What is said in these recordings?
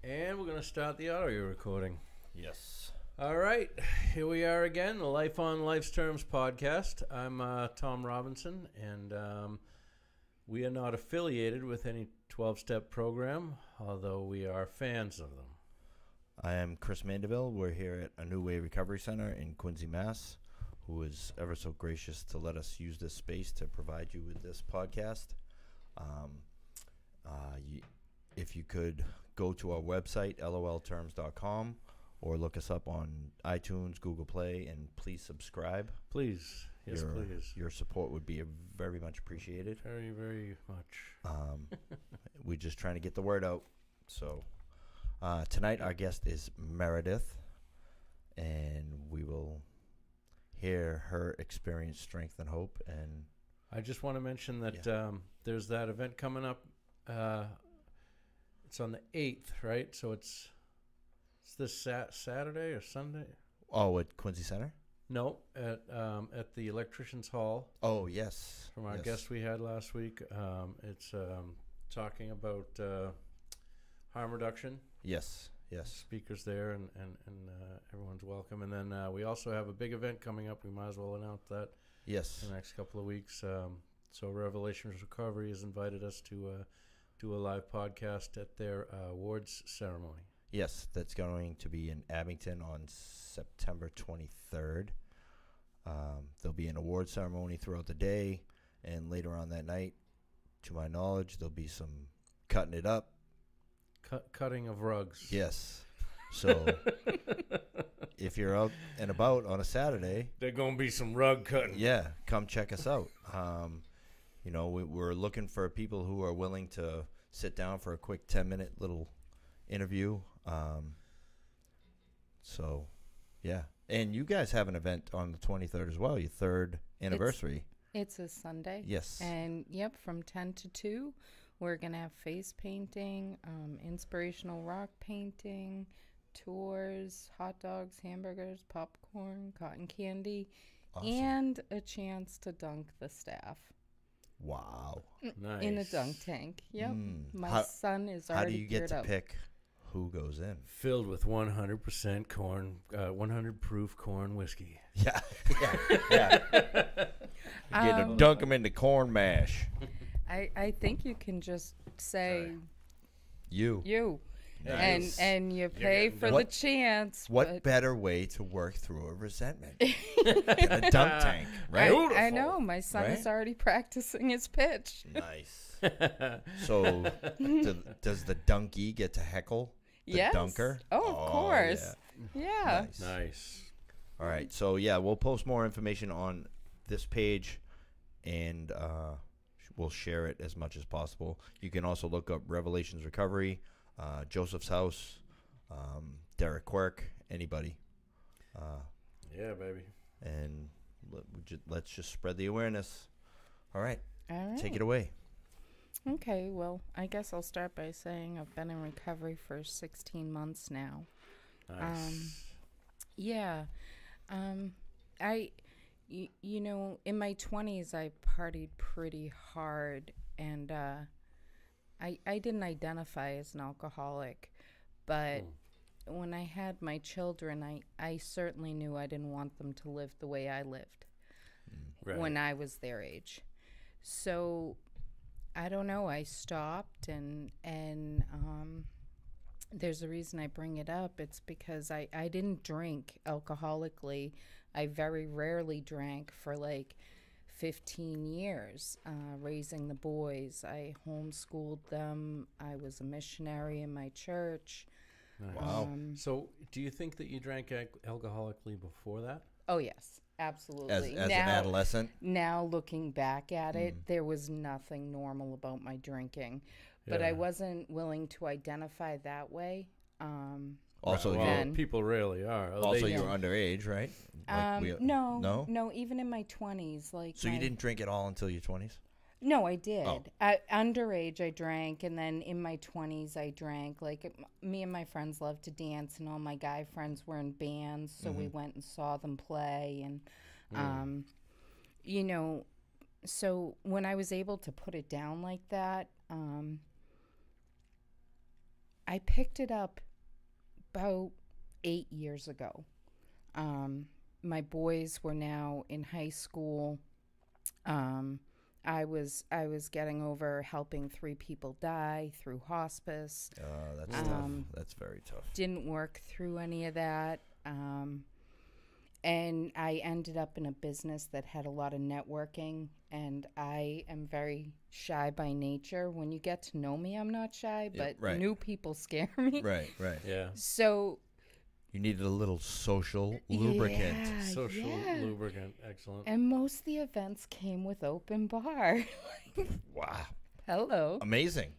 And we're going to start the audio recording. Yes. All right, here we are again, the Life on Life's Terms podcast. I'm Tom Robinson, and we are not affiliated with any 12-step program, although we are fans of them. I am Chris Mandeville. We're here at A New Way Recovery Center in Quincy, Mass., who is ever so gracious to let us use this space to provide you with this podcast. If you could go to our website, LOLTERMS.com, or look us up on iTunes, Google Play, and please subscribe. Please. Yes, please. Your support would be very much appreciated. Very, very much. We're just trying to get the word out. So tonight our guest is Meredith, and we will hear her experience, strength, and hope. And I just want to mention that there's that event coming up. It's on the 8th, right? So it's this Saturday or Sunday? Oh, at Quincy Center? No, at the Electricians Hall. Oh, yes. From our guest we had last week. It's talking about harm reduction. Yes. Speakers there, and everyone's welcome. And then we also have a big event coming up. We might as well announce that. Yes. In the next couple of weeks. So Revelations Recovery has invited us to do a live podcast at their awards ceremony. Yes, that's going to be in Abington on September 23rd. There'll be an award ceremony throughout the day, and later on that night, to my knowledge, there'll be some cutting it up. Cutting of rugs. Yes. So if you're out and about on a Saturday, there's going to be some rug cutting. Yeah, come check us out. We're looking for people who are willing to sit down for a quick 10-minute little interview. So, yeah. And you guys have an event on the 23rd as well, your third anniversary. It's a Sunday. Yes. And, from 10 to 2, we're going to have face painting, inspirational rock painting, tours, hot dogs, hamburgers, popcorn, cotton candy, awesome. And a chance to dunk the staff. Wow. Nice. In a dunk tank. Yep. My son is already How do you get to up. pick who goes in? Filled with 100% corn, 100 proof corn whiskey. Yeah. You get to dunk them into corn mash. I think you can just say you. Nice. And you pay for the chance. What better way to work through a resentment than a dunk tank, right? I know. My son is already practicing his pitch. Nice. So does the donkey get to heckle the dunker? Oh, of course. Yeah. Nice. All right. So, we'll post more information on this page, and we'll share it as much as possible. You can also look up Revelations Recovery, Joseph's House, Derek Quirk, anybody. Yeah, baby. And let's just spread the awareness. All right. All right. Take it away. Okay, well, I guess I'll start by saying I've been in recovery for 16 months now. Nice. In my 20s, I partied pretty hard, and I didn't identify as an alcoholic, but when I had my children, I certainly knew I didn't want them to live the way I lived when I was their age. So I don't know, I stopped, and there's a reason I bring it up. It's because I didn't drink alcoholically. I very rarely drank for 15 years, raising the boys. I homeschooled them. I was a missionary in my church. Nice. Wow. So do you think that you drank alcoholically before that? Oh, yes, absolutely. As an adolescent? Now, looking back at it, there was nothing normal about my drinking. But I wasn't willing to identify that way. Also, people rarely are. Also, you were underage, right? No, even in my 20s. So you didn't drink at all until your 20s? No, I did. At underage, I drank, and then in my 20s, I drank. Me and my friends loved to dance, and all my guy friends were in bands, so we went and saw them play. And, so when I was able to put it down like that, I picked it up about 8 years ago. My boys were now in high school. I was getting over helping 3 people die through hospice. That's tough. That's very tough. Didn't work through any of that. And I ended up in a business that had a lot of networking, and I am very shy by nature. When you get to know me, I'm not shy, but new people scare me. Right. Yeah. So You needed a little social lubricant. Social lubricant. Excellent. And most of the events came with open bar. Wow. Hello. Amazing.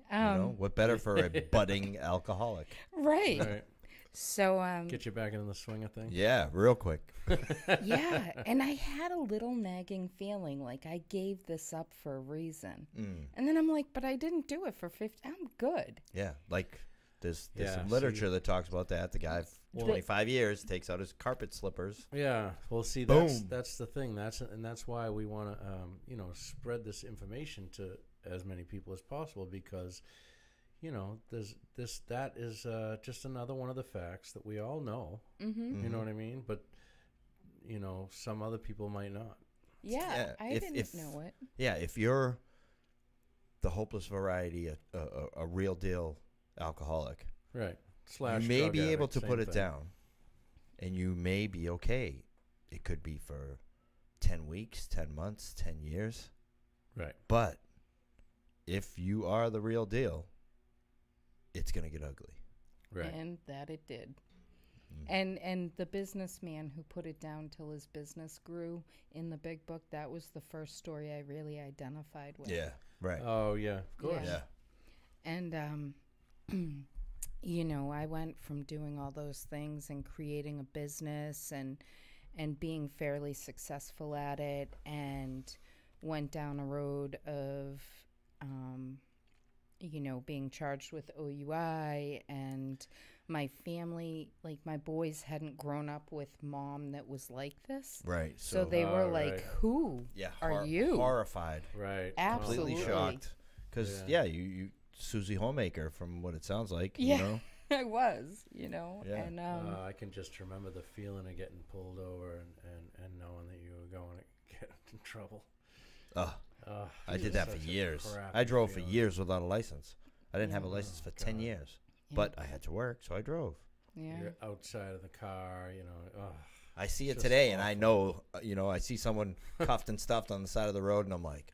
What better for a budding alcoholic? Right. All right. So Get you back into the swing of things. Yeah, real quick. yeah, and I had a little nagging feeling like I gave this up for a reason. And then I'm like, but I didn't do it for 50. I'm good. Yeah, like there's Yeah, some literature that talks about that. The guy, 25 years, takes out his carpet slippers. Yeah, well, see, Boom. that's the thing. That's why we want to spread this information to as many people as possible, because that is just another one of the facts that we all know. Mm-hmm. You know what I mean? But some other people might not. Yeah, I didn't know it. Yeah, if you're the hopeless variety, a real deal alcoholic, Right. Slash you may drug be able addict, to same put it thing. down, and you may be okay. It could be for 10 weeks, 10 months, 10 years. Right. But if you are the real deal, it's going to get ugly. Right. And that it did. And the businessman who put it down till his business grew in the big book, that was the first story I really identified with. Yeah, right. Oh, yeah. Of course. Yeah. And, I went from doing all those things and creating a business and being fairly successful at it, and went down a road of, being charged with OUI, and my family, like my boys hadn't grown up with mom that was like this. Right. So they were like, right. who are you? Horrified. Right. Absolutely. Completely shocked. Because, you Susie Homemaker, from what it sounds like, Yeah. I was, Yeah. and I can just remember the feeling of getting pulled over and knowing that you were going to get in trouble. I did that for such a years. crappy I drove feeling. for years without a license. I didn't have a license for 10 years. Yeah. But I had to work, so I drove. yeah. You're outside of the car, I see it Just today, and I know, I see someone cuffed and stuffed on the side of the road, and I'm like,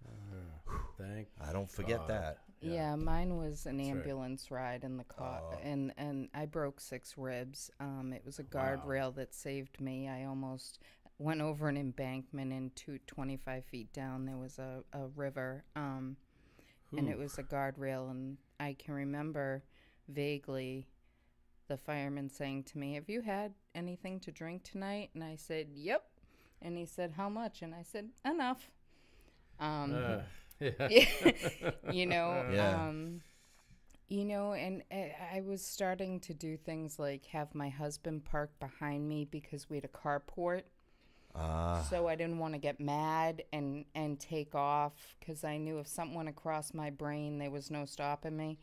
thank I don't forget God. that. Yeah, mine was an That's right. ambulance ride in the car, Oh. and I broke 6 ribs. It was a Wow. guardrail that saved me. I almost went over an embankment, and 25 feet down there was a river, and it was a guardrail. And I can remember vaguely the fireman saying to me, "Have you had anything to drink tonight?" And I said, "Yep." And he said, "How much?" And I said, "Enough." Yeah. And I was starting to do things like have my husband park behind me because we had a carport. So I didn't want to get mad and take off, because I knew if something went across my brain, there was no stopping me.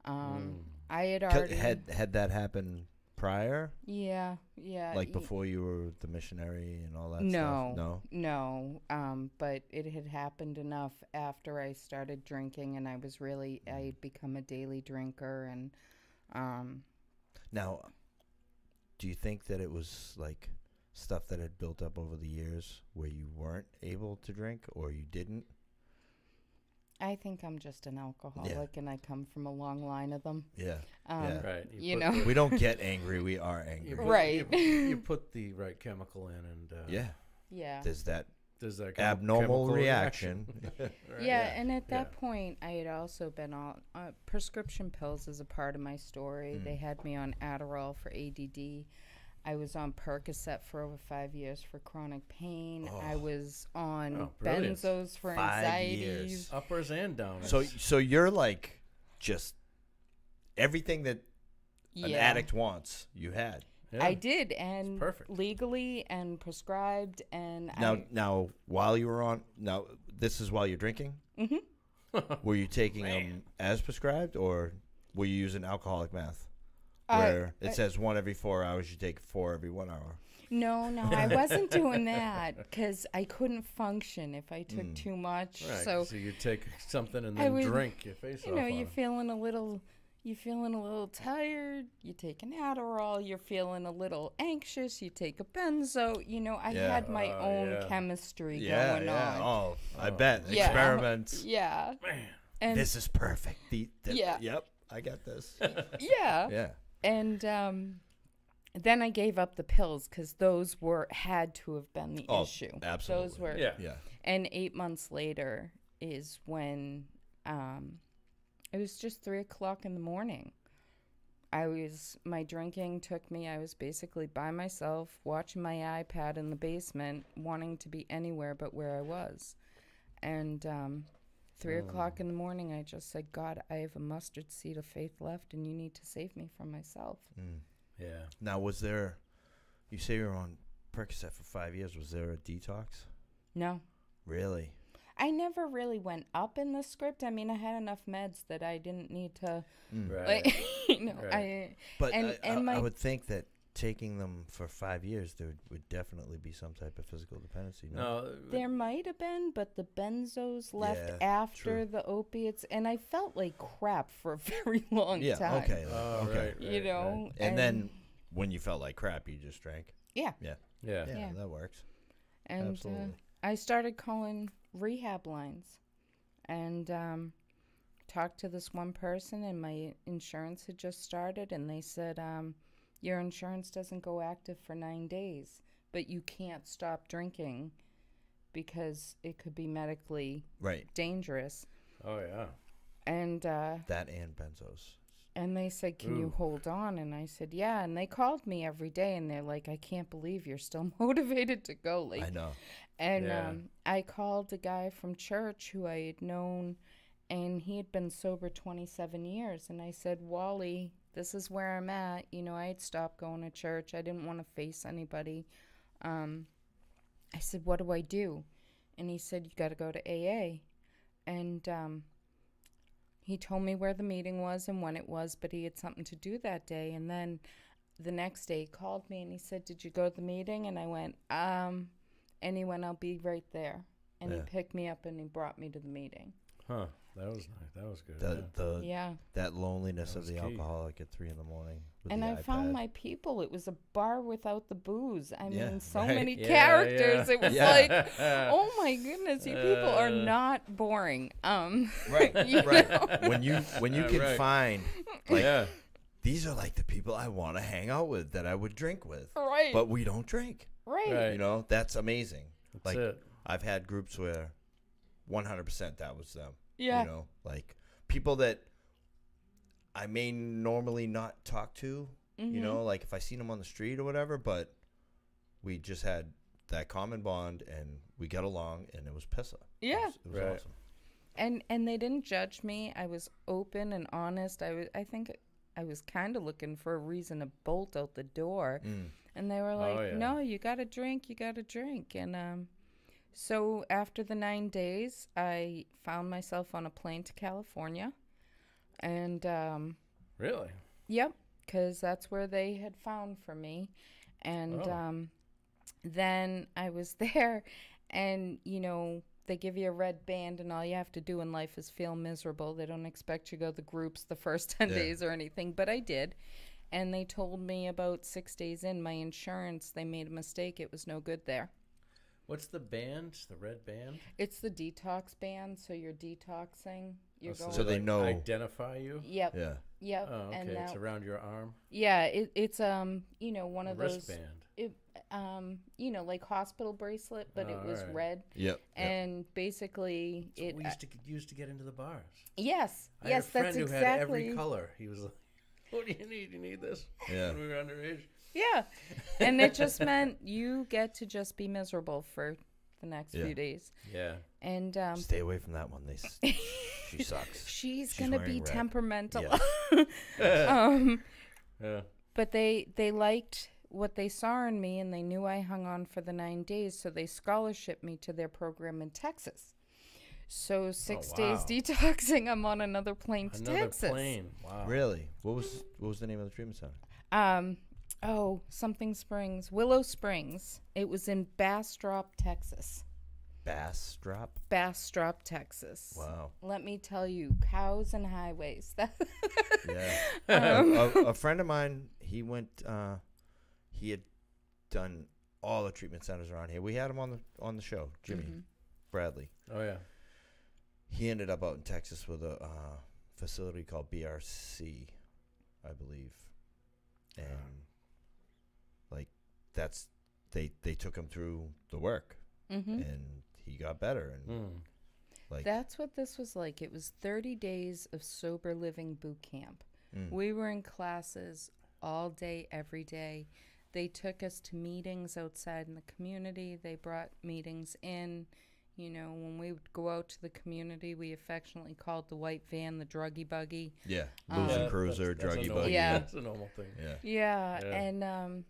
I had already Had that happened prior? yeah. Like before you were the missionary and all that No, stuff? no. But it had happened enough after I started drinking, and I had become a daily drinker, and Now, do you think that it was like stuff that had built up over the years where you weren't able to drink, or you didn't? I think I'm just an alcoholic, and I come from a long line of them. Yeah. Right. We don't get angry, we are angry. Right. You put the right chemical in, and Yeah. There's that there's that abnormal chemical reaction. Right. Yeah, and at that point, I had also been on prescription pills as a part of my story. They had me on Adderall for ADD. I was on Percocet for over 5 years for chronic pain. I was on brilliant. benzos for 5 anxieties. years. Uppers and downers. So you're like just everything that an addict wants, you had. Yeah. I did, and perfect. legally and prescribed, and Now, while you were on, this is while you're drinking? Mm-hmm. Were you taking them as prescribed, or were you using alcoholic meth? I- Where it says 1 every 4 hours, you take 4 every 1 hour. No, I wasn't doing that because I couldn't function if I took too much. Right. So So you take something and I then would- drink your face you off. know, on you're it. feeling a little tired. You take an Adderall. You're feeling a little anxious. You take a benzo. You know, I Yeah. had my own yeah. chemistry Yeah, going yeah. on. Oh, I bet. Yeah. Experiments. Yeah, Man. and This is perfect. Yeah. Yep, I got this. yeah, Yeah. and then I gave up the pills because those had to have been the Oh, issue. absolutely. Those were. Yeah. Yeah. And 8 months later is when it was just 3:00 in the morning. My drinking took me, I was basically by myself, watching my iPad in the basement, wanting to be anywhere but where I was. And 3:00 in the morning, I just said, God, I have a mustard seed of faith left, and you need to save me from myself. Yeah. Now, was there, you say you were on Percocet for 5 years, was there a detox? No. Really? I never really went up in the script. I mean, I had enough meds that I didn't need to, Right. like, you know, Right. But and I my would think that taking them for 5 years, there would definitely be some type of physical dependency. No? No. there might have been, but the benzos left Yeah, after true. the opiates, and I felt like crap for a very long Yeah, time. okay. Oh, okay. right. You know, And then when you felt like crap, you just drank? yeah, Yeah. Yeah. Yeah, Yeah. that works. and Absolutely. I started calling rehab lines, and talked to this one person, and my insurance had just started, and they said, your insurance doesn't go active for 9 days, but you can't stop drinking because it could be medically Right. dangerous. Oh, yeah. And That and benzos. and they said, can you Ooh. hold on? And I said, yeah. And they called me every day, and they're like, I can't believe you're still motivated to go. Like, I know. and Yeah. I called a guy from church who I had known, and he had been sober 27 years. And I said, Wally, this is where I'm at. You know, I had stopped going to church. I didn't want to face anybody. I said, what do I do? And he said, you got to go to AA. And he told me where the meeting was and when it was, but he had something to do that day. And then the next day he called me and he said, did you go to the meeting? And I went, and he went, I'll be right there. And he Yeah. picked me up and he brought me to the meeting. Huh. That was nice. That was good. The Yeah. that loneliness That of was the key. alcoholic at 3 a.m. with And the I found iPad. my people. It was a bar without the booze. I Yeah, mean, so right. many Yeah, characters. yeah. It was Yeah. like, oh my goodness, you people are Uh, not boring. Right, you right. know? When you can Right. find like yeah. these are like the people I want to hang out with that I would drink with, Right. but we don't drink. right. Right. You know, that's amazing. That's like it. I've had groups where 100% that was them. Yeah. You know, like people that I may normally not talk to, Mm-hmm. you know, like if I seen them on the street or whatever, but we just had that common bond and we got along and it was pissa. Yeah. It was Right. awesome. And they didn't judge me. I was open and honest. I think I was kind of looking for a reason to bolt out the door. And they were like, yeah. no, you got to drink. You got to drink. And so after the 9 days, I found myself on a plane to California. And Really? yep, because that's where they had found for me. And Oh. then I was there, and, you know, they give you a red band, and all you have to do in life is feel miserable. They don't expect you to go to the groups the first 10 Yeah. days or anything, but I did. And they told me about 6 days in, my insurance, they made a mistake. It was no good there. What's the band? The red band? It's the detox band, so you're detoxing. You're Oh, going. So they like, know. identify you? Yep. Yeah. Yep. Oh, okay. And It's that, around your arm? yeah, it's you know, one A of those wristband. you know, like hospital bracelet, but it Oh, was alright. red. Yep. And basically, That's what we used to get into the bars. yes, I yes, had a friend that's who exactly. had every color. He was like, what do you need? You need this? Yeah. When we were underage. Yeah, and it just meant you get to just be miserable for the next Yeah. few days. Yeah. And Stay away from that one. She sucks. she's She's gonna be wearing red. temperamental. Yeah. Yeah. But they liked what they saw in me, and they knew I hung on for the 9 days, so they scholarshiped me to their program in Texas. So 6 wow. days detoxing. I'm on another plane to Another Texas. plane. Wow. Really? What was the name of the treatment center? Something Springs, Willow Springs. It was in Bastrop, Texas. Bastrop, Texas. Wow. Let me tell you, cows and highways. Yeah. A friend of mine, he went. He had done all the treatment centers around here. We had him on the show, Jimmy Bradley. Oh yeah. He ended up out in Texas with a facility called BRC, I believe, and like they took him through the work, and he got better, and like that's what this was like. It was 30 days of sober living boot camp. We were in classes all day, every day. They took us to meetings outside in the community. They brought meetings in. You know, when we would go out to the community, we affectionately called the white van the druggy buggy. Yeah, Losing Cruiser, that's druggy a buggy. Yeah. That's a normal thing. Yeah. And,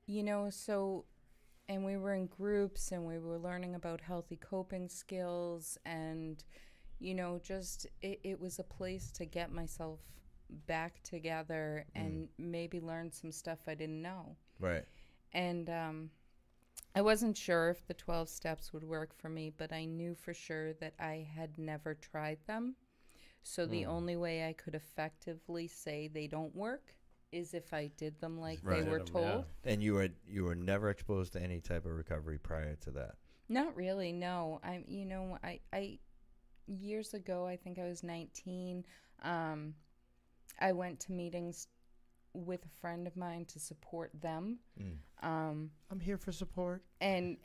you know, so, and we were in groups and we were learning about healthy coping skills and, you know, just, it was a place to get myself back together and maybe learn some stuff I didn't know. Right. And, I wasn't sure if the 12 steps would work for me, but I knew for sure that I had never tried them. So the only way I could effectively say they don't work is if I did them like they were told. Yeah. And you were never exposed to any type of recovery prior to that? Not really, no. I years ago, I think I was 19, I went to meetings with a friend of mine to support them. I'm here for support. And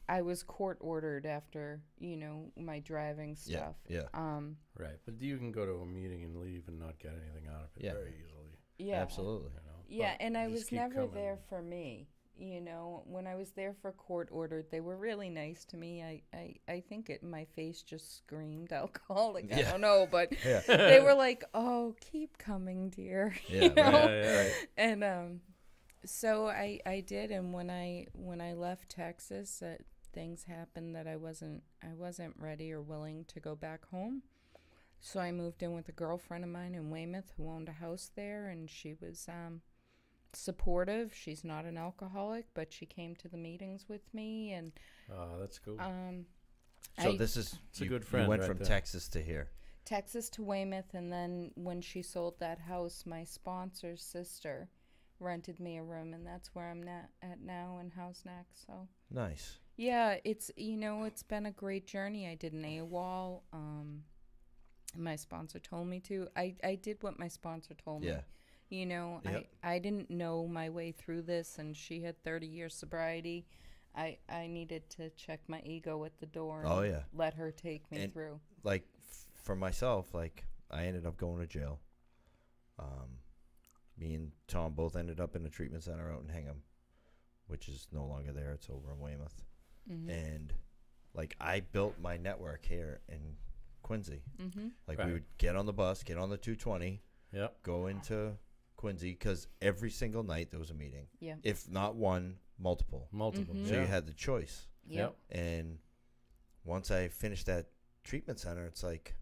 I was court ordered after, you know, my driving stuff. Yeah. Right, but you can go to a meeting and leave and not get anything out of it very easily. Yeah. Absolutely. You know? Yeah, But and I you was just keep never coming. there for me. You know, when I was there for court ordered, they were really nice to me. I think my face just screamed alcoholic. I don't know, but they were like, "Oh, keep coming, dear." Yeah, you know? right. And so I did, and when I left Texas, things happened that I wasn't ready or willing to go back home. So I moved in with a girlfriend of mine in Weymouth who owned a house there, and she was supportive. She's not an alcoholic, but she came to the meetings with me, and that's cool. So it's a good friend. You went right from there. Texas to here. Texas to Weymouth, and then when she sold that house, my sponsor's sister rented me a room, and that's where I'm at now in Housnack. So Nice. yeah, it's been a great journey. I did an AWOL. My sponsor told me to. I did what my sponsor told me. Yeah. You know, Yep. I didn't know my way through this, and she had 30 years sobriety. I needed to check my ego at the door and let her take me through. Like, for myself, like, I ended up going to jail. Me and Tom both ended up in a treatment center out in Hingham, which is no longer there. It's over in Weymouth. And, like, I built my network here in Quincy. Like, we would get on the bus, get on the 220, go into Quincy, because every single night there was a meeting. Yeah. If not one, multiple. So you had the choice. Yep. And once I finished that treatment center, it's like,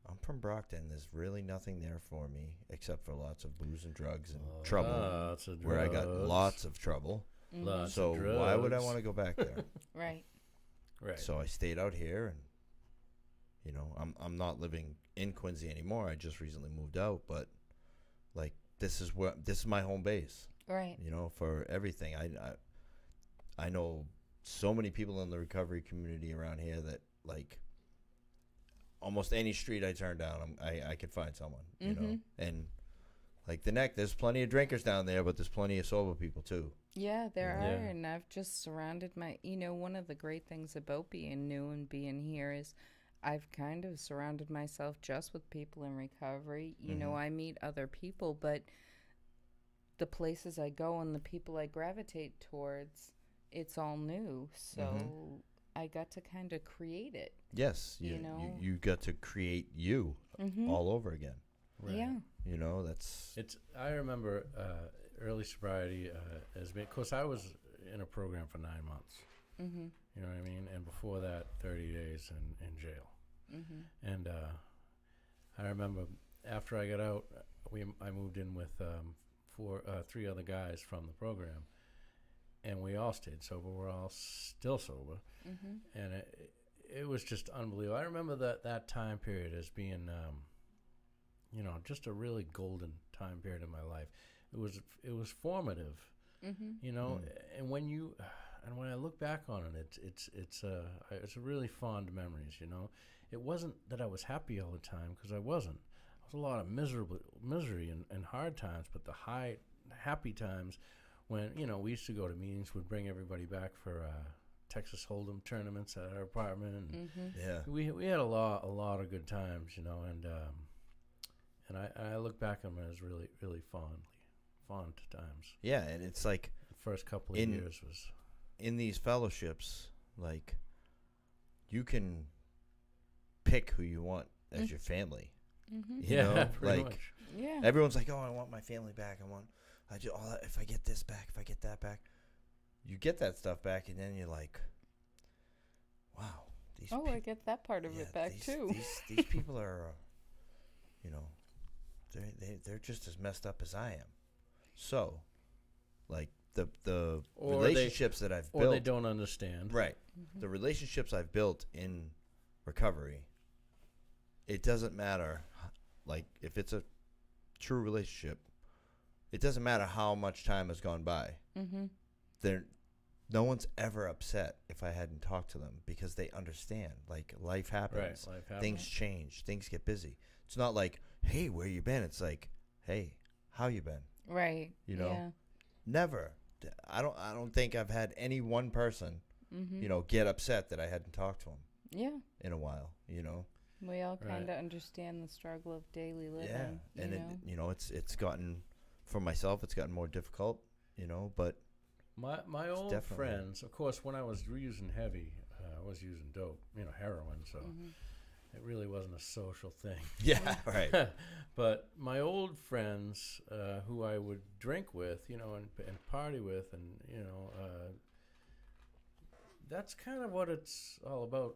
I'm from Brockton. There's really nothing there for me except for lots of booze and drugs and trouble. Lots of where I got drugs. lots of trouble. Lots So of drugs. why would I want to go back there? Right. Right. So I stayed out here, and you know, I'm not living in Quincy anymore. I just recently moved out, but like this is my home base. Right. You know, for everything. I know so many people in the recovery community around here that, like, almost any street I turn down, I could find someone, you know. And like the Neck, there's plenty of drinkers down there, but there's plenty of sober people too. Yeah, there are, and I've just surrounded one of the great things about being new and being here is I've kind of surrounded myself just with people in recovery. You know, I meet other people, but the places I go and the people I gravitate towards, it's all new. So I got to kind of create it. Yes, you got to create you all over again. Right. Yeah. You know, that's I remember early sobriety as being, of course, I was in a program for 9 months. You You know what I mean? And before that, 30 days in jail. Mm-hmm. And I remember after I got out, I moved in with three other guys from the program, and we all stayed sober. We're all still sober, and it was just unbelievable. I remember that time period as being, just a really golden time period in my life. It was formative, and when I look back on it, it's a really fond memories. It wasn't that I was happy all the time, because I wasn't. It was a lot of misery and hard times, but the happy times when we used to go to meetings, would bring everybody back for Texas Hold'em tournaments at our apartment, and Yeah. we had a lot of good times, and I look back on them as really really fond times. Yeah, and it's like The first couple of years was in these fellowships, like, you can pick who you want as your family. Mm-hmm. You know? pretty Like, much. Yeah. everyone's like, "Oh, I want my family back. If I get this back, if I get that back." You get that stuff back, and then you're like, "Wow, these I get that part of it back too. These people are, they're just as messed up as I am." So, like, the Or relationships that I've Or built, they don't understand. right? The relationships I've built in recovery, it doesn't matter, like, if it's a true relationship, it doesn't matter how much time has gone by. No one's ever upset if I hadn't talked to them, because they understand. Like, life happens. Right, life happens. Things change. Things get busy. It's not like, "Hey, where you been?" It's like, "Hey, how you been?" Right. Yeah. Never. I don't think I've had any one person, get upset that I hadn't talked to them Yeah. in a while. We all kind of Right. understand the struggle of daily living. Yeah, and you know? it's gotten, for myself, it's gotten more difficult. But My old definitely- friends, of course, when I was using heavy, I was using dope, heroin, so it really wasn't a social thing. yeah, right. But my old friends, who I would drink with, and party with, and that's kind of what it's all about.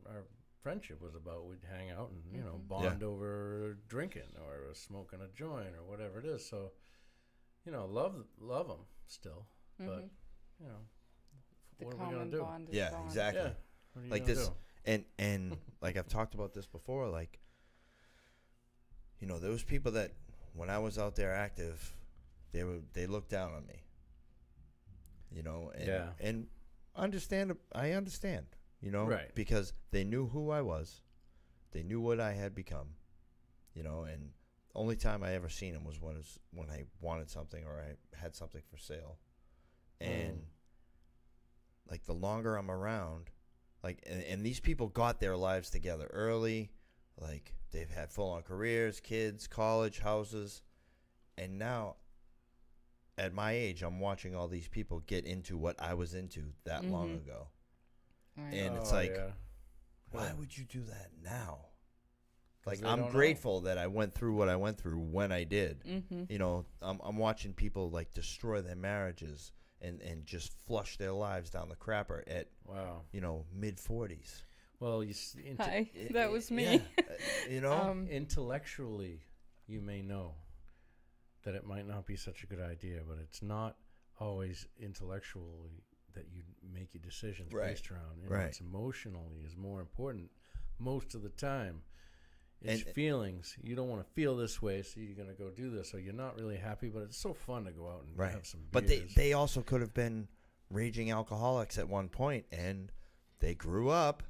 Our friendship was about. We'd hang out and bond over drinking or smoking a joint or whatever it is. So, love them still, but The what are we common gonna do? bond is Yeah, gone. exactly. Yeah, what are you Like gonna this, do? and like, I've talked about this before. Like, those people that, when I was out there active, they looked down on me. And, Yeah. and I understand, Right. because they knew who I was, they knew what I had become, and only time I ever seen them was when I wanted something or I had something for sale, and like, the longer I'm around, like, and these people got their lives together early, like, they've had full-on careers, kids, college, houses, and now, at my age, I'm watching all these people get into what I was into that long ago. Right. And it's Oh, like, yeah. why would you do that now? 'Cause Like, they I'm don't know. grateful that I went through what I went through when I did. I'm watching people, like, destroy their marriages and just flush their lives down the crapper at, Wow. mid-40s. Well, Hi, that was me. Yeah, intellectually, you may know that it might not be such a good idea, but it's not always intellectually that you make your decisions Right. based around. Right. It's emotionally is more important most of the time. It's And- feelings. You don't want to feel this way, so you're going to go do this. So you're not really happy, but it's so fun to go out and right. have some beers. But they also could have been raging alcoholics at one point, and they grew up,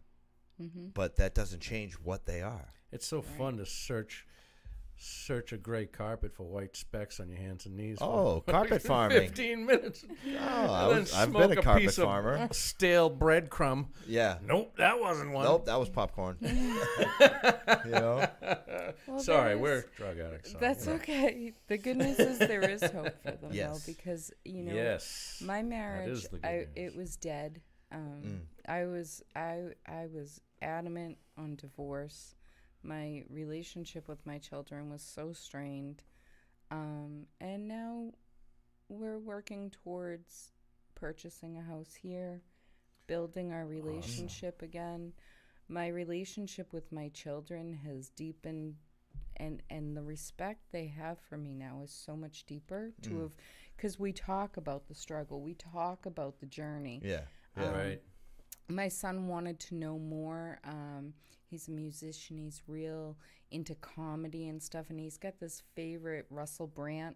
but that doesn't change what they are. It's so fun to search a gray carpet for white specks on your hands and knees. Oh, for carpet farming. 15 minutes. I've been a carpet farmer. Stale breadcrumb. Yeah. Nope, that wasn't one. Nope, that was popcorn. Well, Sorry, there we're is- drug addicts. so, That's you know. okay. The good news is there is hope for them, Yes. though, because Yes. my marriage, the good news. it was dead. I was adamant on divorce. My relationship with my children was so strained, and now we're working towards purchasing a house here. building our relationship again. My relationship with my children has deepened, and the respect they have for me now is so much deeper because we talk about the struggle, we talk about the journey. Yeah. Right. My son wanted to know more. He's a musician. He's real into comedy and stuff, and he's got this favorite Russell Brand.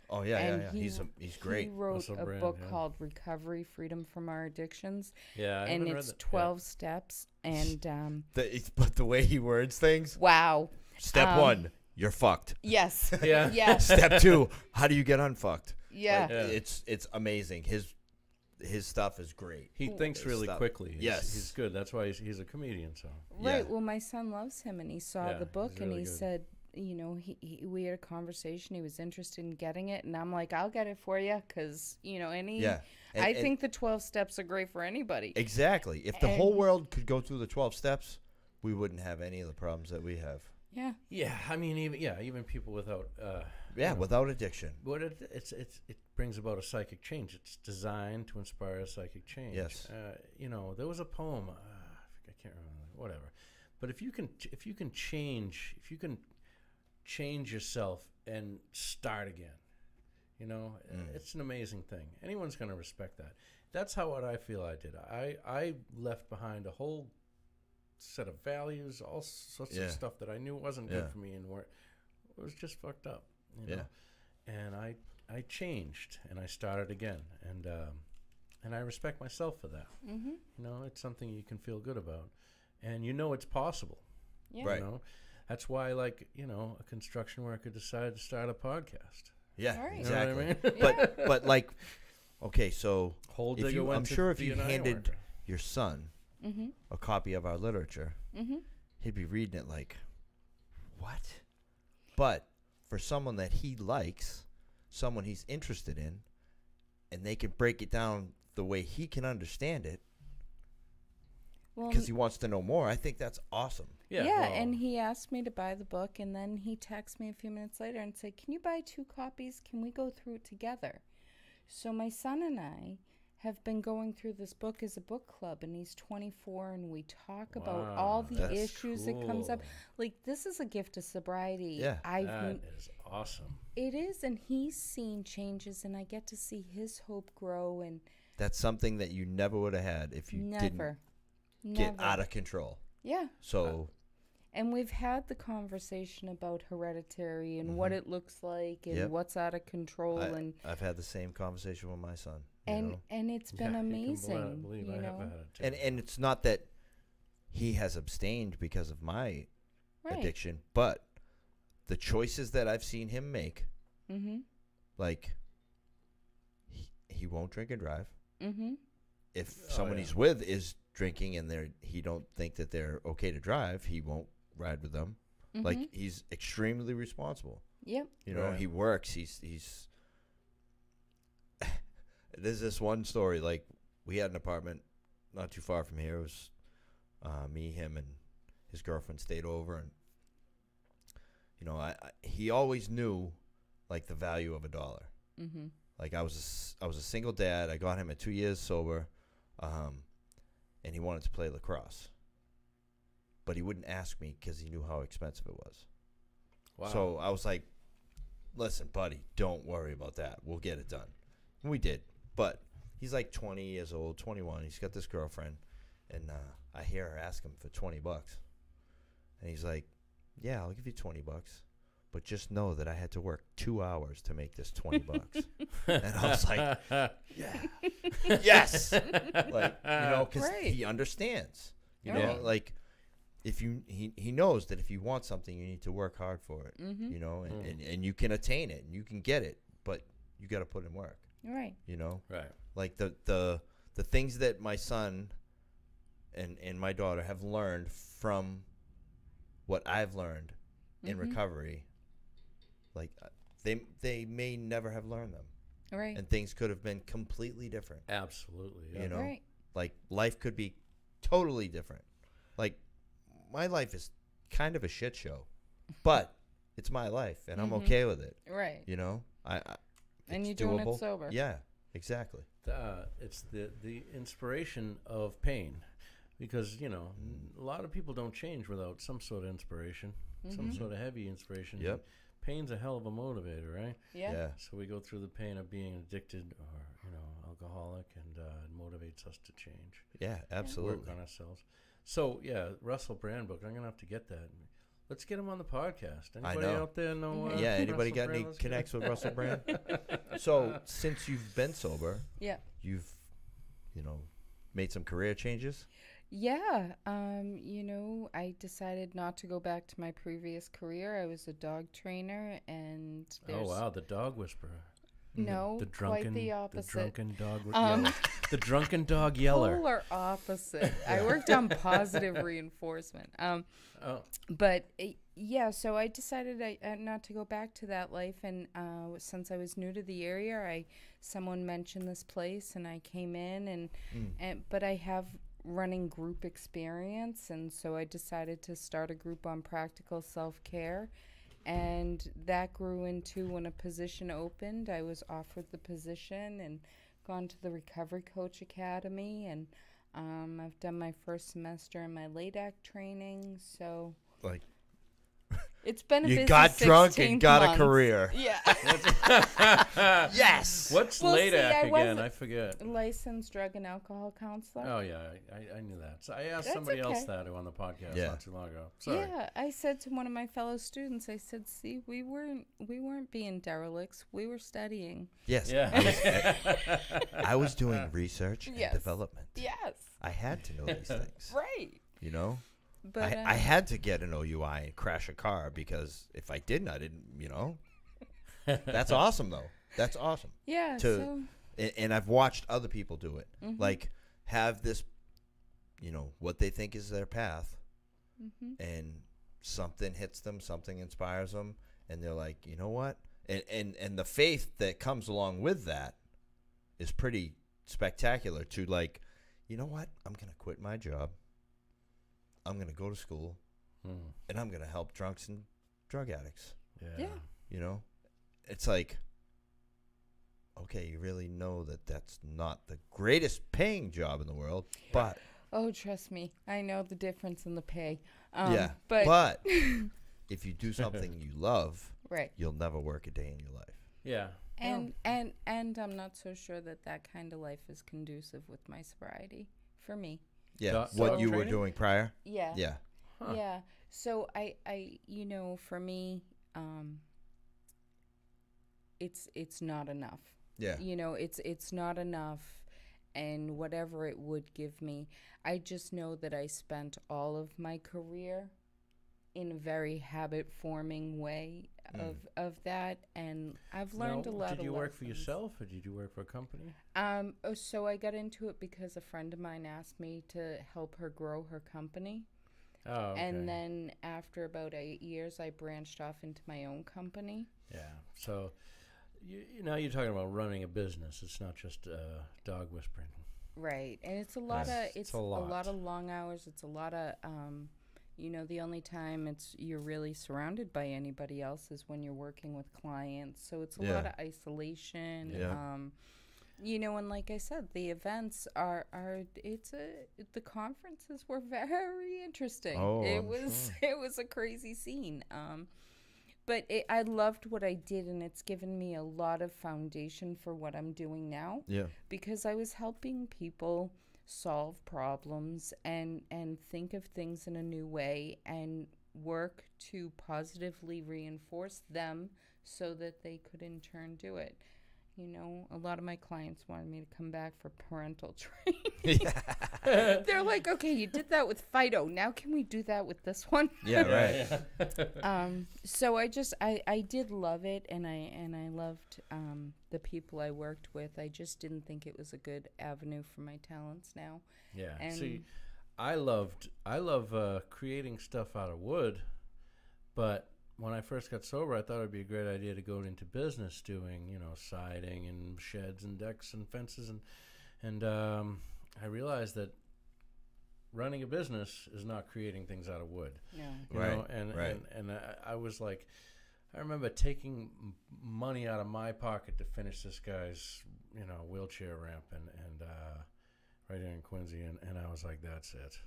Oh yeah. He's great. He wrote Russell a Brand, book yeah. called Recovery: Freedom from Our Addictions. Yeah, I and haven't read it's that. 12 steps. And But the way he words things. wow. Step 1, you're fucked. Yes. Yeah. Yes. Step 2, how do you get unfucked? Yeah. Yeah. It's amazing. His stuff is great. He thinks really Stop. quickly. Yes. He's good. That's why he's a comedian. So Right. Yeah. Well, my son loves him, and he saw Yeah, the book, he's and really he good. said, we had a conversation. He was interested in getting it, and I'm like, I'll get it for you, because Yeah. I think the 12 steps are great for anybody. Exactly. If the whole world could go through the 12 steps, we wouldn't have any of the problems that we have. Yeah. yeah, I mean, even people without Without addiction. what it brings about a psychic change. It's designed to inspire a psychic change. Yes. There was a poem. I can't remember. Whatever. But if you can change yourself and start again, it's an amazing thing. Anyone's going to respect that. That's what I feel I did. I left behind a whole set of values, all sorts of stuff that I knew wasn't good for me, and it was just fucked up. And I changed, and I started again, and I respect myself for that. Mm-hmm. It's something you can feel good about, and it's possible. Yeah. Right. That's why, a construction worker decided to start a podcast. Yeah, All right. exactly. You know what I mean? But okay, so Whole if digger you, went I'm to sure if be you an iron handed worker. your son Mm-hmm. a copy of our literature, Mm-hmm. he'd be reading it like, what? But for someone that he likes, someone he's interested in, and they can break it down the way he can understand it, Well, because he wants to know more, I think that's awesome. yeah, well, and he asked me to buy the book, and then he texted me a few minutes later and said, "Can you buy 2 copies? Can we go through it together?" So my son and I have been going through this book as a book club, and he's 24, and we talk about all the that's issues that comes up. cool. Like, this is a gift of sobriety. Yeah. That is awesome. It is, and he's seen changes, and I get to see his hope grow, and That's something that you never would have had if you didn't never get out of control. Yeah. So And we've had the conversation about hereditary and what it looks like and Yep. what's out of control, and I've had the same conversation with my son. you know? and it's been Yeah, you can amazing. believe you I have know? had it too. And it's not that he has abstained because of my Right. addiction, but the choices that I've seen him make, Mm-hmm. like he won't drink and drive. Mm-hmm. If Oh, someone yeah. he's with is drinking and he don't think that they're okay to drive, he won't ride with them. Mm-hmm. Like, he's extremely responsible. Yep. You know, Right. he works. He's. There's this one story. Like, we had an apartment not too far from here. It was me, him, and his girlfriend stayed over, and he always knew like the value of $1. Mm-hmm. Like, I was a single dad. I got him at 2 years sober, and he wanted to play lacrosse, but he wouldn't ask me because he knew how expensive it was. Wow. So I was like, listen, buddy, don't worry about that. We'll get it done. And we did. But he's like 20 years old, 21. He's got this girlfriend. And I hear her ask him for $20. And he's like, yeah, I'll give you $20. But just know that I had to work 2 hours to make this $20. And I was like, yeah, yes. Like, because Right. he understands. You Right. know, like, if he knows that if you want something, you need to work hard for it. Mm-hmm. You know, and you can attain it and you can get it, but you got to put in work. Right. You know, Right. like the things that my son and my daughter have learned from what I've learned in Mhm. recovery. Like, they may never have learned them, Right. and things could have been completely different. Absolutely. Yeah. You know, Right. like, life could be totally different. Like, my life is kind of a shit show, but it's my life, and I'm Mhm. okay with it. Right. You know, And it's you're doing it doable. sober. Yeah, Exactly. It's the inspiration of pain, because a lot of people don't change without some sort of inspiration, some sort of heavy inspiration. Yep. Pain's a hell of a motivator, right? Yeah. So we go through the pain of being addicted or alcoholic, and it motivates us to change. Yeah, absolutely. Work on ourselves. So yeah, Russell Brand book. I'm gonna have to get that. Let's get him on the podcast. Anybody know. out there know? Anybody Russell got Brand? any Let's connects with Russell Brand? So since you've been sober, Yeah. you've made some career changes. Yeah. I decided not to go back to my previous career. I was a dog trainer, and Oh wow, the dog whisperer. no, The drunken, quite the opposite. The drunken dog yeller. The drunken dog yeller. Polar opposite. I worked on positive reinforcement. But so I decided not to go back to that life, and since I was new to the area, someone mentioned this place, and I came in, but I have running group experience, and so I decided to start a group on practical self-care, and that grew into when a position opened. I was offered the position and gone to the Recovery Coach Academy, and I've done my first semester in my late act training, so Like, it's been a busy you got drunk 16 and got months. a career. Yeah. Yes. What's Well, LADAC see, I again? wasn't- I forget. Licensed drug and alcohol counselor. Oh yeah, I knew that. So I asked That's somebody else okay. that on the podcast Yeah. not too long ago. Sorry. Yeah, I said to one of my fellow students, I said, "See, we weren't being derelicts. We were studying." Yes. Yeah. I was doing research and Yes. development. Yes. I had to know these things. Right. But I had to get an OUI and crash a car, because if I didn't, I didn't. That's awesome though. That's awesome. yeah. to- So And I've watched other people do it. Mhm. Like, have this, what they think is their path, and something hits them, something inspires them, and they're like, you know what? And the faith that comes along with that is pretty spectacular, to like, you know what? I'm going to quit my job. I'm going to go to school, and I'm going to help drunks and drug addicts. Yeah. It's like, okay, you really know that that's not the greatest paying job in the world, but oh, trust me, I know the difference in the pay. but if you do something you love, right. you'll never work a day in your life. Yeah. And I'm not so sure that kind of life is conducive with my sobriety for me. Yeah, So- what you were training? doing prior. Yeah. Yeah, Huh. Yeah. So I for me, it's not enough. yeah, It's not enough, and whatever it would give me, I just know that I spent all of my career in a very habit-forming way of that, and I've learned a lot of lessons. Did you work for yourself, or did you work for a company? So I got into it because a friend of mine asked me to help her grow her company. Oh, okay. And then after about 8 years, I branched off into my own company. Yeah. So, you're talking about running a business. It's not just dog whispering. Right, and it's a lot Yes, of it's a lot. of long hours. It's a lot of the only time you're really surrounded by anybody else is when you're working with clients. So it's a lot of isolation. Yeah. And like I said, the events the conferences were very interesting. Oh, it I'm was sure. it was a crazy scene. But I loved what I did, and it's given me a lot of foundation for what I'm doing now, yeah, because I was helping people solve problems and think of things in a new way and work to positively reinforce them so that they could in turn do it. A lot of my clients wanted me to come back for parental training. They're like, okay, you did that with Fido. Now can we do that with this one? yeah, right. So I did love it, and I loved the people I worked with. I just didn't think it was a good avenue for my talents now. Yeah. And See, I love creating stuff out of wood, but when I first got sober, I thought it'd be a great idea to go into business, doing siding and sheds and decks and fences, and I realized that running a business is not creating things out of wood. No. You Right, know? And right. and I was like, I remember taking money out of my pocket to finish this guy's wheelchair ramp and right here in Quincy, and I was like, that's it.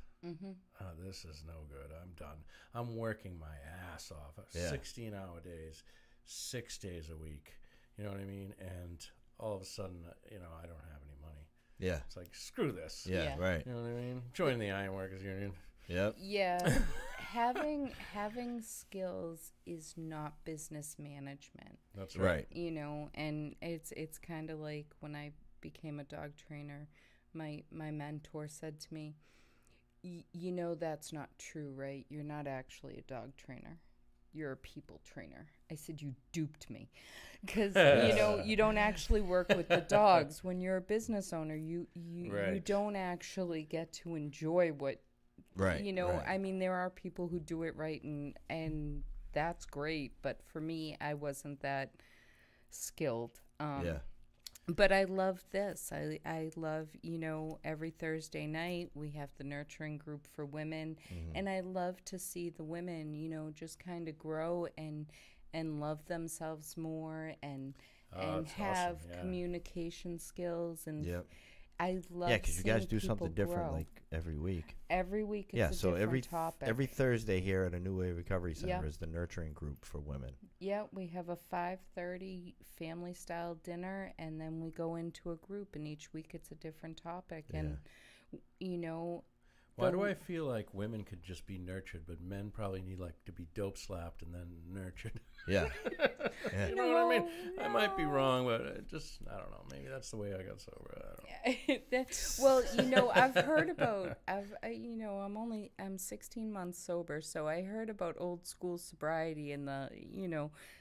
This is no good. I'm done. I'm working my ass off. 16-hour days, 6 days a week. You know what I mean? And all of a sudden, I don't have any money. Yeah. It's like, screw this. Yeah, right. You know what I mean? Join the Ironworkers Union. Yep. Yeah. having skills is not business management. That's right. And it's kind of like when I became a dog trainer, my mentor said to me, that's not true, right? You're not actually a dog trainer. You're a people trainer. I said, you duped me. Because, you don't actually work with the dogs. When you're a business owner, you don't actually get to enjoy what, right. I mean, there are people who do it right, and that's great. But for me, I wasn't that skilled. But I love this. I love, every Thursday night we have the nurturing group for women. And I love to see the women, just kind of grow and love themselves more and have communication skills. And I love because you guys do something grow. different like every week. Every week it's a different topic. Every Thursday here at a New Way Recovery Center is the nurturing group for women. Yeah, we have a 5:30 family-style dinner, and then we go into a group, and each week it's a different topic. And, why do I feel like women could just be nurtured, but men probably need to be dope slapped and then nurtured? Yeah. You know what I mean? I might be wrong, but I don't know. Maybe that's the way I got sober. I don't know. Well, I've heard about. I'm 16 months sober, so I heard about old school sobriety and the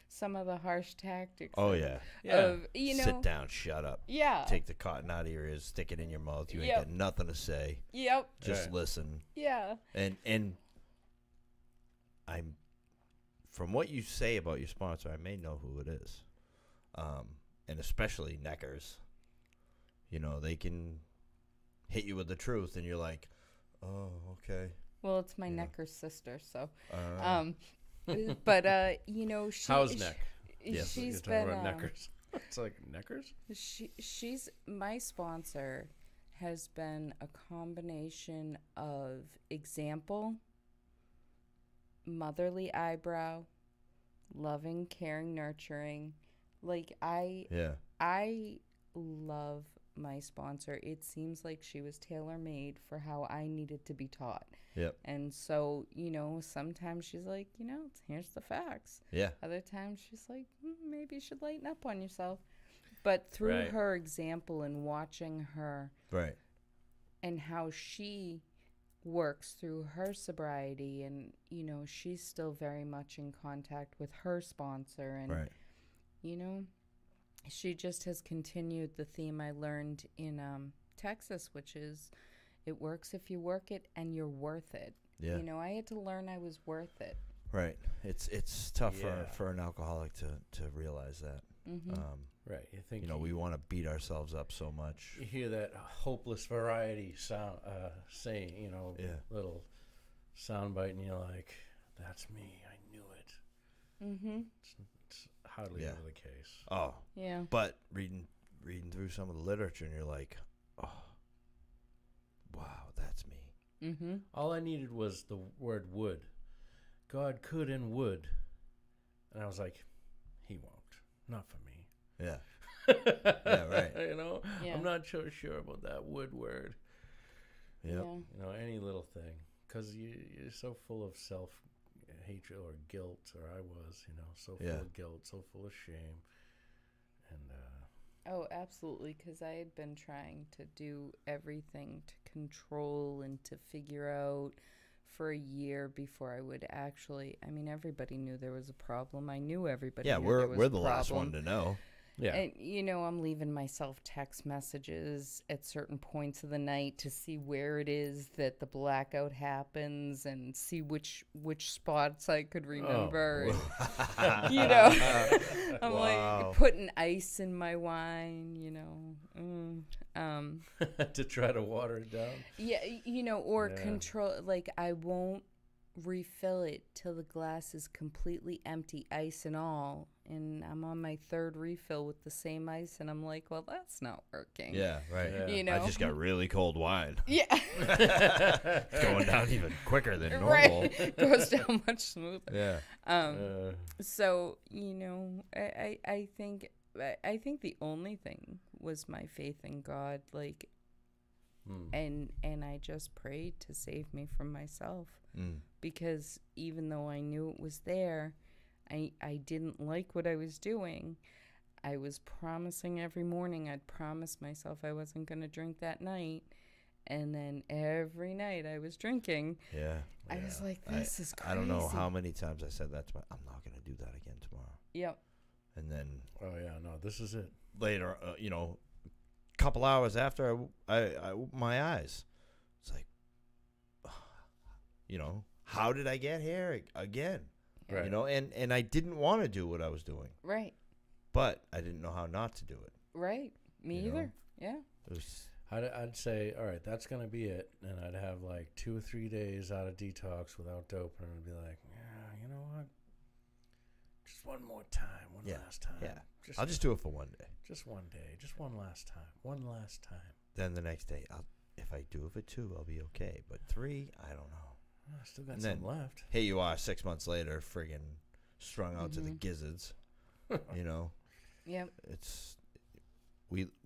some of the harsh tactics. Oh yeah. Of sit down, shut up. Yeah. Take the cotton out of your ears, stick it in your mouth. You ain't got nothing to say. Yep. Just listen. Yeah. And I'm, from what you say about your sponsor, I may know who it is. And especially neckers. They can hit you with the truth, and you're like, oh, okay. Well, it's my necker's sister, so. But how's neck? Yes, she's been neckers. It's like neckers. She's my sponsor. Has been a combination of example, motherly eyebrow, loving, caring, nurturing. I love my sponsor. It seems like she was tailor-made for how I needed to be taught. Yep. And so, sometimes she's like, here's the facts. Yeah. Other times she's like, maybe you should lighten up on yourself. But through her example and watching her and how she works through her sobriety, and, she's still very much in contact with her sponsor. And, she just has continued the theme I learned in Texas, which is it works if you work it and you're worth it. Yeah. I had to learn I was worth it. Right. It's tough for an alcoholic to realize that. Mm-hmm. Right. You think we want to beat ourselves up so much. You hear that hopeless variety sound saying, little soundbite, and you're like, that's me. I knew it. Mm-hmm. It's hardly ever the case. Oh. Yeah. But reading through some of the literature, and you're like, oh, wow, that's me. Mm-hmm. All I needed was the word would. God could and would. And I was like, he won't. Not for me. Yeah. Yeah, right. I'm not so sure about that would word. Yep. Yeah. Any little thing. Because you're so full of self-hatred or guilt, or I was, so full of guilt, so full of shame. And, oh, absolutely, because I had been trying to do everything to control and to figure out for a year before I would actually. I mean, everybody knew there was a problem. I knew everybody. Yeah, knew there was we're a the last one to know. Yeah. And, I'm leaving myself text messages at certain points of the night to see where it is that the blackout happens and see which spots I could remember. Oh. And, I'm like putting ice in my wine, to try to water it down. Yeah, or control. Like, I won't refill it till the glass is completely empty, ice and all. and I'm on my third refill with the same ice, and I'm like, well, that's not working. Yeah, right. Yeah. You know? I just got really cold wine. Yeah. It's going down even quicker than normal. Right. Goes down much smoother. Yeah. So, you know, I think the only thing was my faith in God, like, and I just prayed to save me from myself, because even though I knew it was there, I didn't like what I was doing. I was promising every morning, I'd promised myself I wasn't going to drink that night. And then every night I was drinking. Yeah. I was like, this is crazy. I don't know how many times I said that to I'm not going to do that again tomorrow. Yep. And then. Oh, yeah, no, this is it. Later, you know, a couple hours after I opened my eyes. It's like, you know, how did I get here again? Right. You know, and I didn't want to do what I was doing. Right. But I didn't know how not to do it. Right. Me You know? either. Yeah. It was, I'd say, all right, that's going to be it. And I'd have like 2 or 3 days out of detox without dope. And I'd be like, yeah, you know what? Just one more time. One last time. yeah. I'll just do it for one day. Just one day. Just one last time. One last time. Then the next day, if I do it for 2, I'll be okay. But 3, I don't know. I still got And some then- left. Here you are 6 months later, friggin' strung out to the gizzards. You know, Yep. it's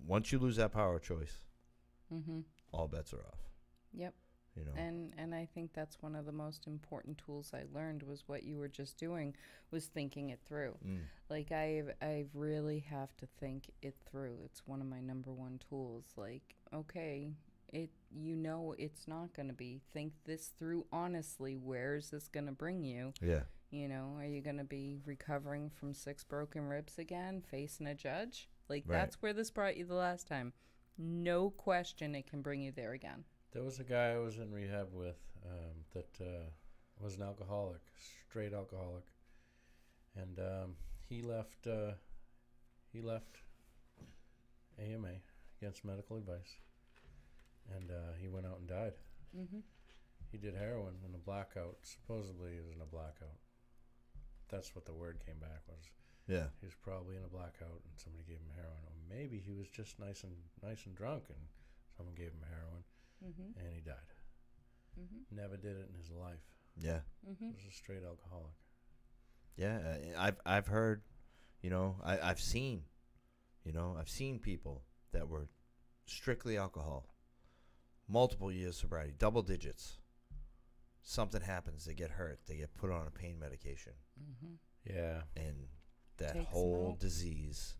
once you lose that power of choice, Mm-hmm. all bets are off. Yep. You know, And I think that's one of the most important tools I learned was what you were just doing, was thinking it through. Like I really have to think it through. It's one of my number one tools. Like, okay, it's not going to be. Think this through honestly. Where is this going to bring you? yeah, You know, are you going to be recovering from 6 broken ribs again, facing a judge? Like, Right. that's where this brought you the last time. No question it can bring you there again. There was a guy I was in rehab with that was an alcoholic, straight alcoholic, and he left AMA against medical advice, and he went out and died. Mm-hmm. He did heroin in a blackout. Supposedly, he was in a blackout. That's what the word came back was. yeah, He was probably in a blackout, and somebody gave him heroin, or maybe he was just nice and drunk, and someone gave him heroin. Mm-hmm. And he died. Mm-hmm. Never did it in his life. yeah, Mm-hmm. He was a straight alcoholic. yeah. I've heard, you know, I've seen people that were strictly alcohol, multiple years sobriety, double digits. Something happens, they get hurt, they get put on a pain medication, Mm-hmm. Yeah. and that Takes 'em whole out. disease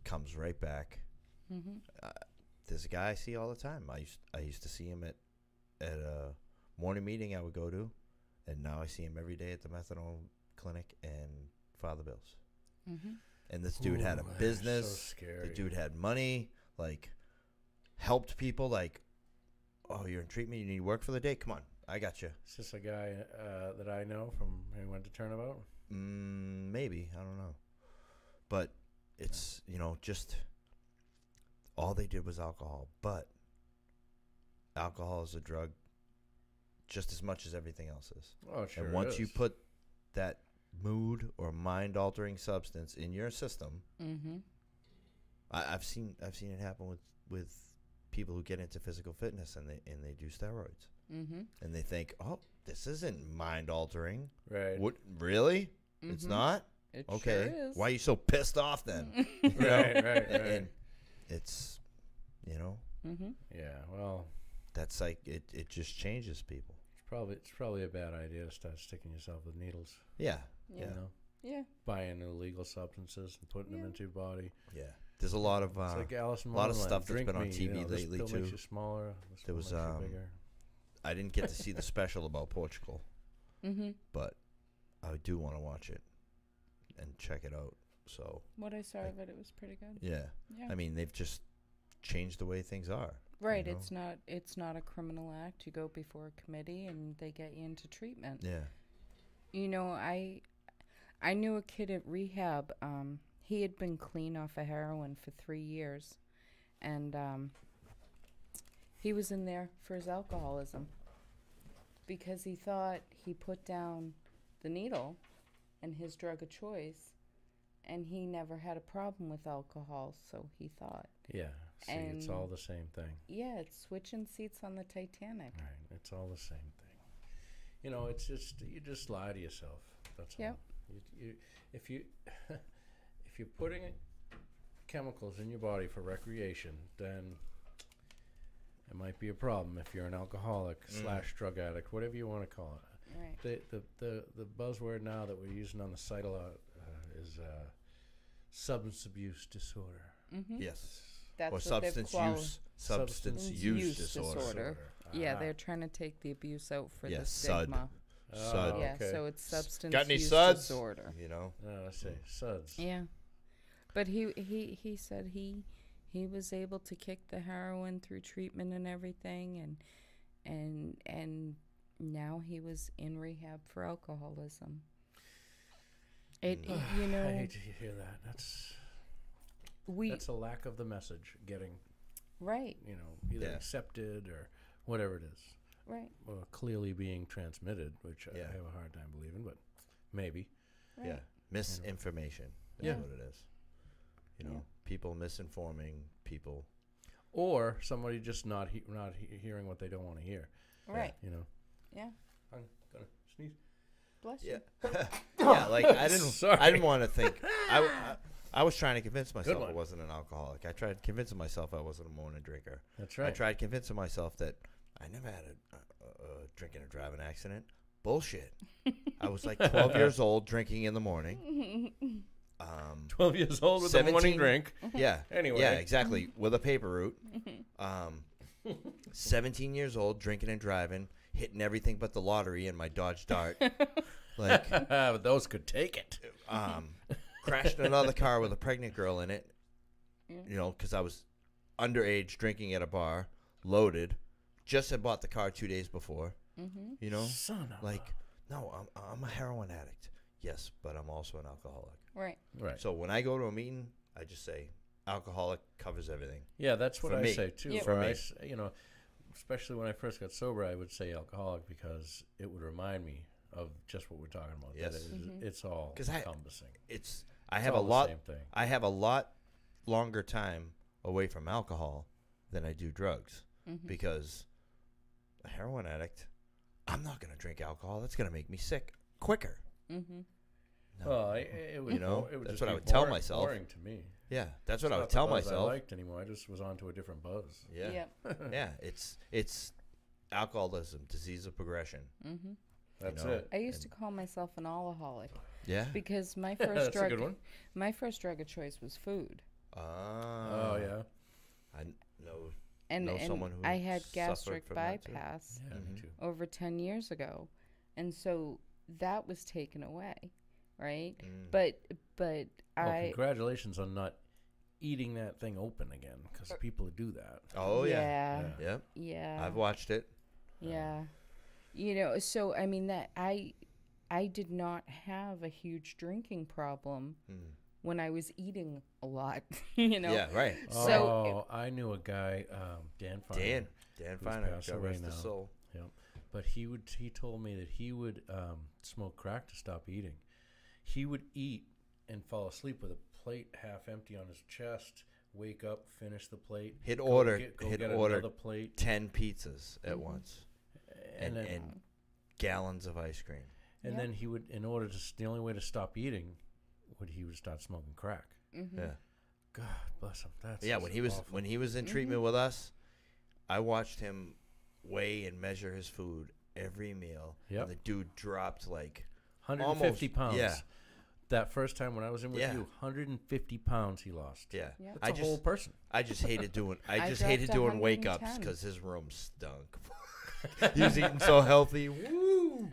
comes right back. Mm-hmm. There's a guy I see all the time. I used to see him at a morning meeting I would go to, and now I see him every day at the methadone clinic and Father Bill's. Mm-hmm. And this dude had a Ooh, business. So scary. The dude had money, like helped people. Like, oh, you're in treatment. You need work for the day. Come on, I got you. Is this a guy that I know from who went to Turnabout? Maybe, I don't know, but it's just all they did was alcohol. But alcohol is a drug just as much as everything else is. Oh, it sure And once is. you put that mood or mind-altering substance in your system, Mm-hmm. I've seen it happen with people who get into physical fitness and they do steroids Mm-hmm. and they think, oh, this isn't mind-altering. Right. What, really? It's Mhm. not? It Okay. sure is. Why are you so pissed off then? Right. And it's Mm-hmm. Yeah. Well, that's like it just changes people. it's probably a bad idea to start sticking yourself with needles. Yeah. Yeah. You know, Yeah. buying illegal substances and putting them Yeah. into your body. Yeah. There's a lot of It's like Alice in a lot of Wonderland. stuff that's Drink been on me, TV this lately, pill makes too. you smaller. This There pill was, makes you bigger. I didn't get to see the special about Portugal, Mm-hmm. but I do want to watch it and check it out. So, What I saw of it, it was pretty good. yeah. Yeah. I mean, they've just changed the way things are. Right. you know? It's not a criminal act. You go before a committee and they get you into treatment. Yeah. You know, I knew a kid at rehab. He had been clean off of heroin for 3 years, and he was in there for his alcoholism because he thought he put down the needle and his drug of choice, and he never had a problem with alcohol, so he thought. Yeah. See, it's all the same thing. Yeah, it's switching seats on the Titanic. Right. It's all the same thing. You know, it's just you just lie to yourself. That's all. Yep. If you if you're putting chemicals in your body for recreation, then it might be a problem. If you're an alcoholic / drug addict, whatever you want to call it. Right. The buzzword now that we're using on the site a lot is substance abuse disorder. Mm-hmm. Yes. That's or what substance use disorder. Yeah, they're trying to take the abuse out for the SUD. stigma. SUD. Yeah, okay. so it's substance Got any use suds? disorder. You know. Let's say SUDS. Yeah, but he said he was able to kick the heroin through treatment and everything, and now he was in rehab for alcoholism. You know, I hate to hear that. That's a lack of the message getting right. You know, either accepted or whatever it is. Right. Or clearly being transmitted, which I have a hard time believing, but maybe. Right. Yeah. Misinformation is what it is. You know, people misinforming people. Or somebody just not hearing what they don't want to hear. Right. You know. Yeah. I'm gonna sneeze. Bless you. Yeah, like I didn't want to think. I was trying to convince myself I wasn't an alcoholic. I tried convincing myself I wasn't a morning drinker. That's right. I tried convincing myself that I never had a drinking or driving accident. Bullshit. I was like 12 years old drinking in the morning. 12 years old with a morning drink. Yeah. Anyway. Yeah, exactly. With a paper route. 17 years old, drinking and driving, hitting everything but the lottery in my Dodge Dart. Like, but those could take it. Crashed another car with a pregnant girl in it. You know, because I was underage drinking at a bar, loaded. Just had bought the car 2 days before. You know, no, I'm a heroin addict. Yes, but I'm also an alcoholic. Right. Right. So when I go to a meeting, I just say alcoholic covers everything. Yeah, that's what I say too. Yep. For me, you know, especially when I first got sober, I would say alcoholic because it would remind me of just what we're talking about. Yes. That it's all encompassing. I have a lot longer time away from alcohol than I do drugs because a heroin addict, I'm not going to drink alcohol. That's going to make me sick quicker. No. Well, it would, you know, it would that's just what be I would tell myself. Boring to me. Yeah, that's what I would Not tell the buzz myself. I liked anymore. I just was on to a different buzz. Yeah, Yep. yeah. It's alcoholism, disease of progression. That's you know? it. I used to call myself an alcoholic. Yeah. Because my first That's a good one. my first drug of choice was food. Oh yeah. I know. And someone who I had suffered gastric from that too. bypass Yeah, me too. over 10 years ago. And so that was taken away, right? But Well, I congratulations on not eating that thing open again, because people do that. Oh yeah. yeah. Yep. I've watched it. Yeah. You know, so I mean that I did not have a huge drinking problem when I was eating a lot, you know. Yeah, right. So I knew a guy, Dan Finer. Dan who's Finer, passed God away rest his now. soul. Yep. But he told me that he would smoke crack to stop eating. He would eat and fall asleep with a plate half empty on his chest, wake up, finish the plate. He'd go order get another plate. 10 pizzas at once. And then, and gallons of ice cream. and then he would, the only way to stop eating, he would start smoking crack. Yeah. God bless him. That's when he was in treatment with us, I watched him weigh and measure his food every meal. Yep. And the dude dropped like 150 pounds. Yeah. That first time when I was in with you, 150 pounds he lost. Yeah. Yep. That's a whole person. I just hated doing dropped wake ups 110. because his room stunk. He was eating so healthy. Woo!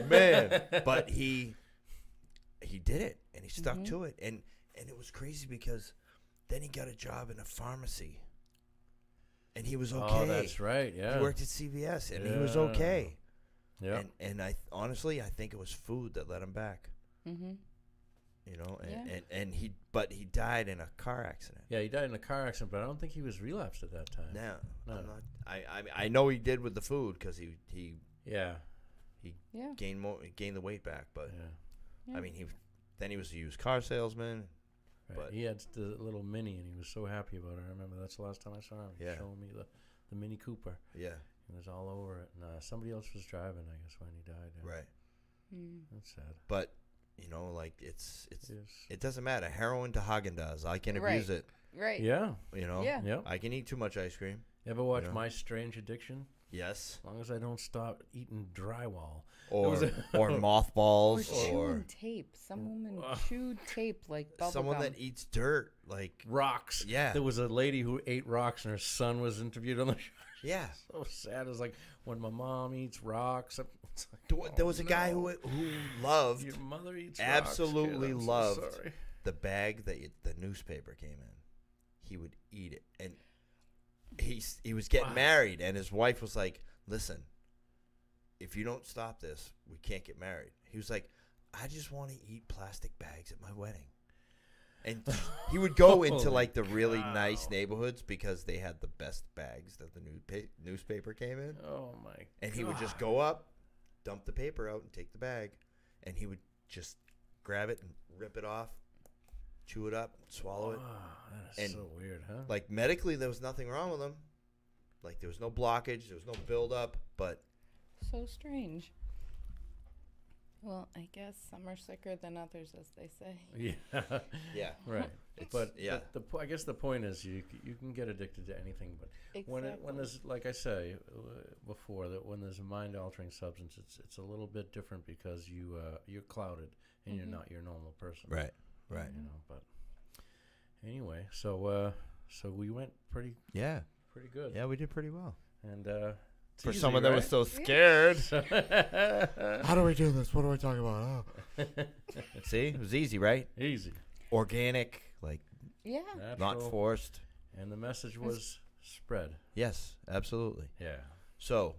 Man. But he did it and he stuck to it. And it was crazy because then he got a job in a pharmacy. And he was okay. Oh, that's right. Yeah. He worked at CVS and he was okay. Yeah. And I honestly think it was food that let him back. You know, and he died in a car accident. Yeah, he died in a car accident, but I don't think he was relapsed at that time. No. I'm not, I know he did with the food because he gained the weight back, but I mean then he was a used car salesman. Right. But He had the little Mini, and he was so happy about it. I remember that's the last time I saw him. He Yeah. showing me the Mini Cooper. Yeah, He was all over it. And somebody else was driving, I guess, when he died. Yeah. right. That's sad. But you know, like it Yes. doesn't matter. Heroin to Haagen-Dazs, I can Right. abuse it. Right. Yeah. You know, Yeah. Yeah. I can eat too much ice cream. Ever watch Yeah. My Strange Addiction? Yes, As long as I don't stop eating drywall. or was or Or mothballs, chewing or tape. Some woman Ugh. chewed tape like bubble someone gum. that eats dirt. Like, Rocks. Yeah. There was a lady who ate rocks, and her son was interviewed on the show. yeah. So sad. It's like when my mom eats rocks. It's like, There was a guy no. who loved Your mother eats absolutely rocks, kid. I'm loved so sorry. the bag that the newspaper came in. He would eat it, and he was getting Wow. married, and his wife was like, "Listen, if you don't stop this, we can't get married." He was like, "I just want to eat plastic bags at my wedding," and he would go into Holy like the really cow. nice neighborhoods because they had the best bags that the newspaper came in, Oh my! and he would just God. go up, dump the paper out, and take the bag, and he would just grab it and rip it off, chew it up, swallow it. Wow, that is And, so weird, huh? Like, medically, there was nothing wrong with him. Like, there was no blockage, there was no buildup, but So strange. Well, I guess some are sicker than others, as they say. yeah, yeah, right. It's- But yeah. I guess the point is you can get addicted to anything, but when Exactly. there's, like I say before, that when there's a mind altering substance, it's a little bit different because you're clouded and you're not your normal person. right. You know, but anyway, so we went pretty Yeah, good. yeah, we did pretty well. And it's For easy, someone that was right? so scared. so How do we do this? What do I talk about? Oh. See, it was easy, right? easy, Organic, like Yeah. not natural, forced. and the message was spread. Yes, absolutely. Yeah. So,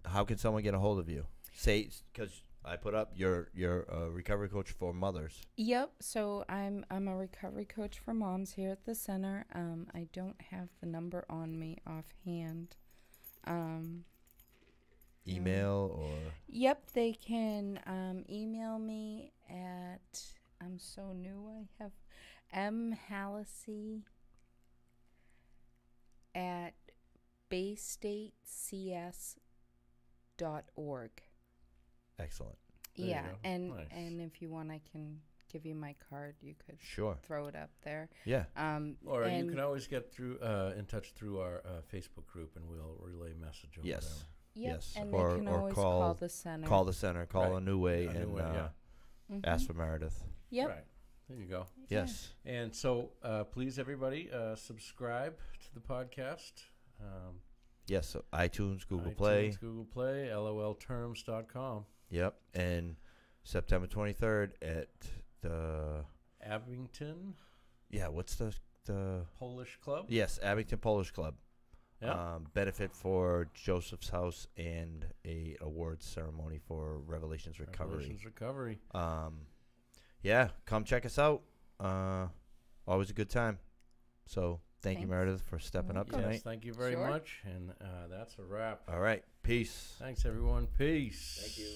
how can someone get a hold of you? Say, because I put up you're a recovery coach for mothers. Yep. So I'm a recovery coach for moms here at the center. I don't have the number on me offhand. Email or Yep, they can email me at, I'm so new, I have mhallisey@baystatecs.org. excellent. There you Yeah, go. and Nice. and if you want, I can give you my card. You could Sure. throw it up there. Yeah. Or you and can always get through in touch through our Facebook group, and we'll relay message over Yes. there. Yep, Yes, and or- they can or always call- call the center. Call the center. Call Right. a new way A new and way, yeah. ask for Meredith. Yep. Right. There you go. Yes. And so, please, everybody, subscribe to the podcast. Yes. So iTunes, Google iTunes, Play. Google Play, LOLTerms.com. Yep. And September 23rd at the Abington what's the Polish Club. yes, Abington Polish Club. Yeah. Benefit for Joseph's House and a awards ceremony for Revelations Recovery. Revelations Recovery. Yeah, come check us out. Always a good time. So thank you, Thanks. Meredith, for stepping up Welcome. tonight. Yes, thank you very Sure. much. And that's a wrap. All right, peace. Thanks, everyone. Peace. Thank you.